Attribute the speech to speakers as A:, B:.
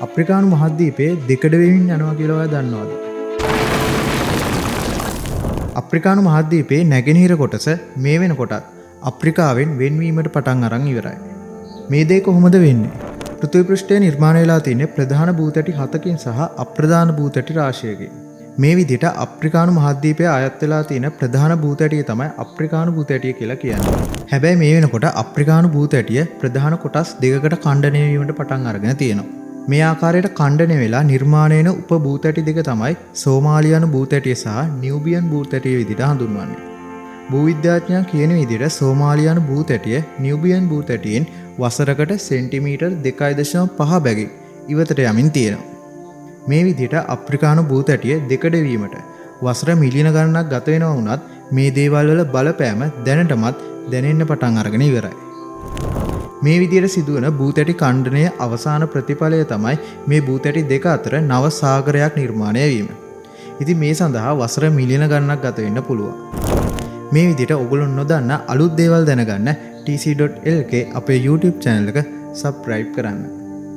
A: අප්‍රිකානු මහද්වීපයේ දෙකඩ වෙමින් යනවා කියලා ඔයා දන්නවද? අප්‍රිකානු මහද්වීපයේ නැගෙනහිර කොටස මේ වෙනකොටත් අප්‍රිකාවෙන් වෙන්වීමට පටන් අරන් ඉවරයි. මේ දේ කොහොමද වෙන්නේ? පෘථිවි පෘෂ්ඨයේ නිර්මාණය වෙලා තියෙන ප්‍රධාන භූතැටි 7කින් සහ අප්‍රධාන භූතැටි රාශියකින්. මේ විදිහට අප්‍රිකානු මහද්වීපයේ අයත් වෙලා තියෙන ප්‍රධාන භූතැටිය තමයි අප්‍රිකානු භූතැටිය කියලා කියන්නේ. හැබැයි මේ වෙනකොට අප්‍රිකානු භූතැටිය ප්‍රධාන කොටස් දෙකකට ඛණ්ඩනය වීමට පටන් අරගෙන තියෙනවා. මේ ආකාරයට ඛණ්ඩනය වෙලා නිර්මාණය වෙන උප භූතැටි දෙක තමයි සෝමාලියානු භූතැටිය සහ නියුබියන් භූතැටිය විදිහට හඳුන්වන්නේ. භූවිද්‍යාඥයන් කියන විදිහට සෝමාලියානු භූතැටිය නියුබියන් භූතැටියෙන් වසරකට සෙන්ටිමීටර් 2.5 බැගින් ඉවතට යමින් තියෙනවා. මේ විදිහට අප්‍රිකානු භූතැටිය දෙකඩ වීමට වසර මිලියන ගණනක් ගත වෙනවා වුණත් මේ දේවල් වල බලපෑම දැනටමත් දැනෙන්න පටන් අරගෙන ඉවරයි. මේ විදිහට සිදුවන භූතැටි ඛණ්ඩනයේ අවසාන ප්‍රතිඵලය තමයි මේ භූතැටි දෙක අතර නව සාගරයක් නිර්මාණය වීම. ඉතින් මේ සඳහා වසර මිලියන ගණනක් ගත වෙන්න පුළුවන්. මේ විදිහට ඔයගොල්ලෝ නොදන්න අලුත් දේවල් දැනගන්න tc.lk අපේ YouTube channel එක subscribe කරන්න.